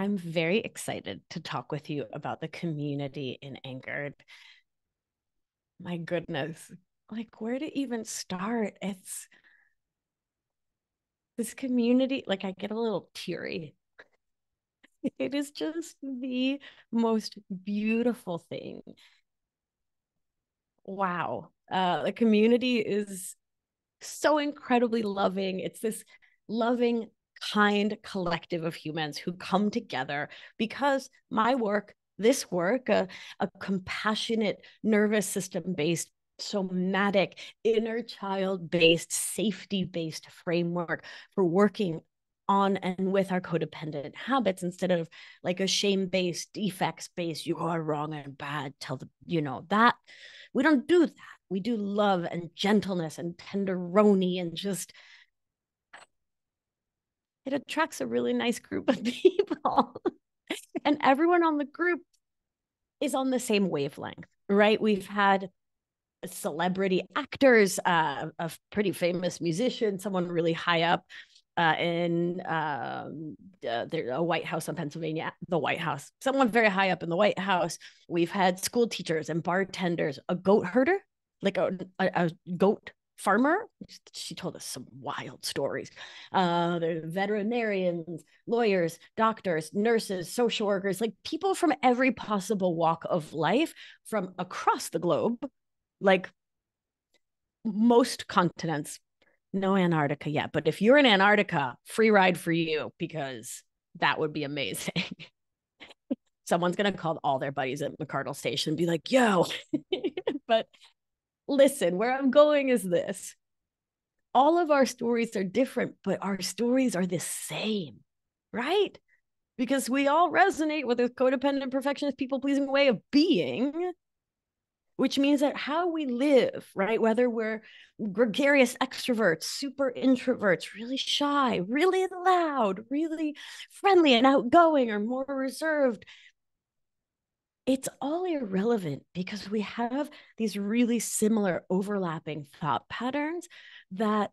I'm very excited to talk with you about the community in Anchored. My goodness, like where to even start? It's this community, like I get a little teary. It is just the most beautiful thing. Wow. The community is so incredibly loving. It's this loving, kind collective of humans who come together because my work, this work, a compassionate nervous system based, somatic, inner child based, safety based framework for working on and with our codependent habits instead of like a shame based, defects based, you are wrong and bad, tell the, that we don't do that. We do love and gentleness and tenderoni and just it attracts a really nice group of people. And everyone on the group is on the same wavelength, right? We've had celebrity actors, a pretty famous musician, someone really high up in a White House in Pennsylvania, the White House, someone very high up in the White House. We've had school teachers and bartenders, a goat herder, like a goat farmer. She told us some wild stories. There's veterinarians, lawyers, doctors, nurses, social workers, like people from every possible walk of life from across the globe, like most continents. No Antarctica yet, but if you're in Antarctica, free ride for you because that would be amazing. Someone's going to call all their buddies at McCardle Station and be like, yo. But listen, where I'm going is this. All of our stories are different, but our stories are the same, right? Because we all resonate with this codependent, perfectionist, people pleasing way of being, which means that how we live, right? Whether we're gregarious extroverts, super introverts, really shy, really loud, really friendly and outgoing, or more reserved, it's all irrelevant because we have these really similar overlapping thought patterns that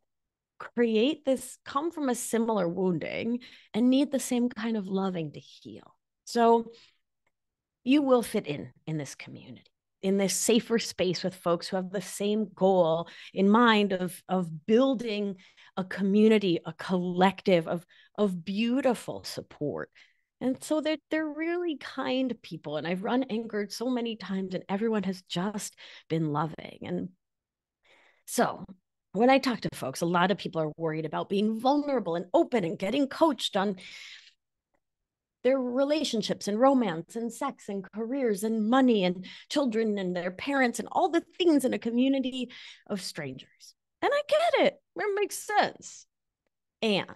come from a similar wounding and need the same kind of loving to heal. So you will fit in this community, in this safer space with folks who have the same goal in mind of building a community, a collective of beautiful support. And so they're really kind people. And I've run Anchored so many times and everyone has just been loving. And so when I talk to folks, a lot of people are worried about being vulnerable and open and getting coached on their relationships and romance and sex and careers and money and children and their parents and all the things in a community of strangers. And I get it. It makes sense. And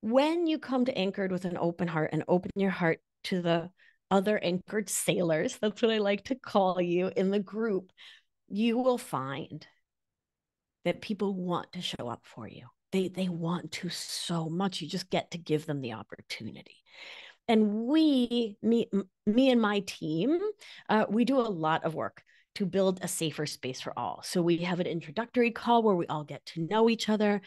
when you come to Anchored with an open heart and open your heart to the other Anchored sailors, that's what I like to call you in the group, you will find that people want to show up for you. They want to so much. You just get to give them the opportunity. And me and my team, we do a lot of work to build a safer space for all. So we have an introductory call where we all get to know each other.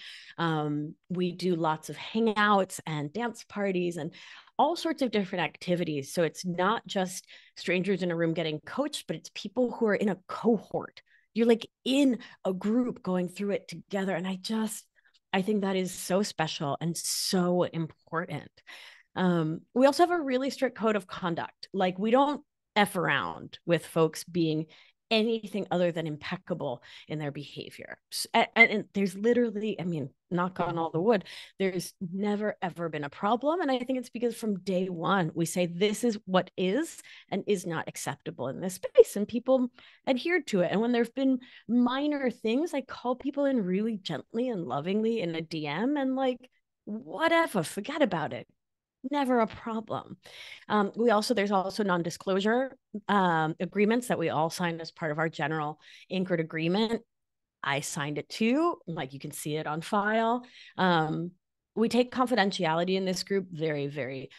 We do lots of hangouts and dance parties and all sorts of different activities. So it's not just strangers in a room getting coached, but it's people who are in a cohort. You're like in a group going through it together. And I think that is so special and so important. We also have a really strict code of conduct. Like we don't F around with folks being anything other than impeccable in their behavior. And there's literally, I mean, knock on all the wood, there's never, ever been a problem. And I think it's because from day one, we say this is what is and is not acceptable in this space. And people adhere to it. And when there've been minor things, I call people in really gently and lovingly in a DM and like, whatever, forget about it, never a problem. There's also non-disclosure agreements that we all sign as part of our general Anchored agreement. I signed it too, like you can see it on file. We take confidentiality in this group very, very,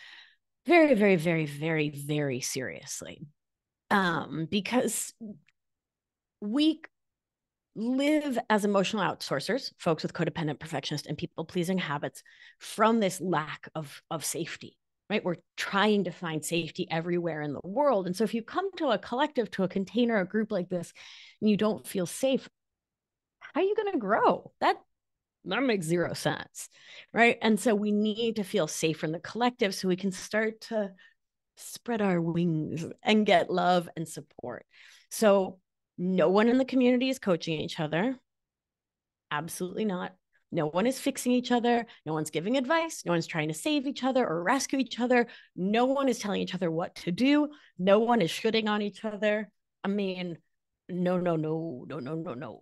very, very, very, very, very seriously. Because we live as emotional outsourcers, folks with codependent, perfectionist, and people pleasing habits, from this lack of safety, right? We're trying to find safety everywhere in the world. And so if you come to a collective, to a container, a group like this, and you don't feel safe, how are you going to grow? That makes zero sense, right? And so we need to feel safe in the collective so we can start to spread our wings and get love and support. So no one in the community is coaching each other. Absolutely not. No one is fixing each other. No one's giving advice. No one's trying to save each other or rescue each other. No one is telling each other what to do. No one is shitting on each other. I mean, no, no, no, no, no, no, no.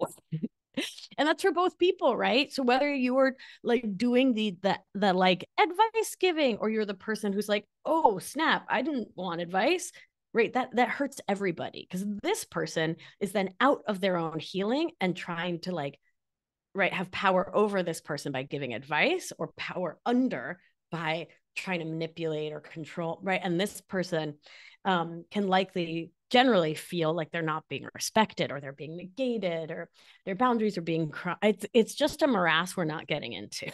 And that's for both people, right? So whether you were like doing the like advice giving, or you're the person who's like, oh snap, I didn't want advice, right? That hurts everybody, because this person is then out of their own healing and trying to like, right, have power over this person by giving advice, or power under by trying to manipulate or control, right? And this person can likely generally feel like they're not being respected, or they're being negated, or their boundaries are being it's just a morass we're not getting into.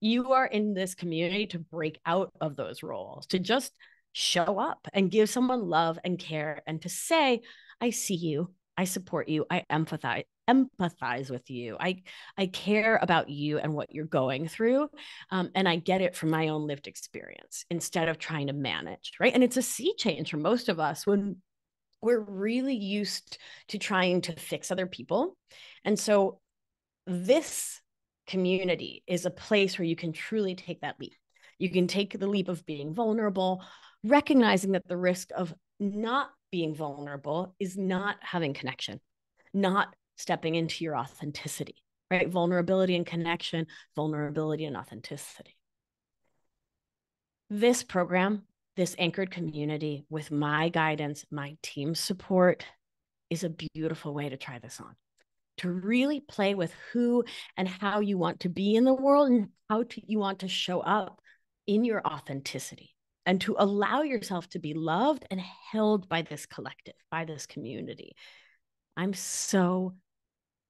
You are in this community to break out of those roles, to just show up and give someone love and care, and to say, I see you, I support you, I empathize with you, I care about you and what you're going through, and I get it from my own lived experience, instead of trying to manage, right? And it's a sea change for most of us when we're really used to trying to fix other people. And so this community is a place where you can truly take that leap. You can take the leap of being vulnerable, recognizing that the risk of not being vulnerable is not having connection, not stepping into your authenticity, right? Vulnerability and connection, vulnerability and authenticity. This program, this anchored community, with my guidance, my team's support, is a beautiful way to try this on, to really play with who and how you want to be in the world, and you want to show up in your authenticity, and to allow yourself to be loved and held by this collective, by this community. I'm so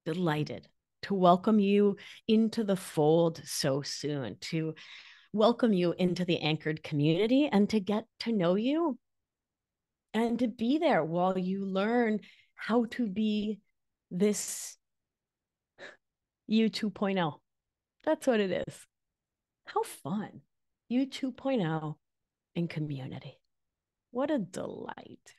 delighted to welcome you into the fold so soon, to welcome you into the anchored community, and to get to know you, and to be there while you learn how to be this you 2.0. That's what it is. How fun. You 2.0 in community. What a delight.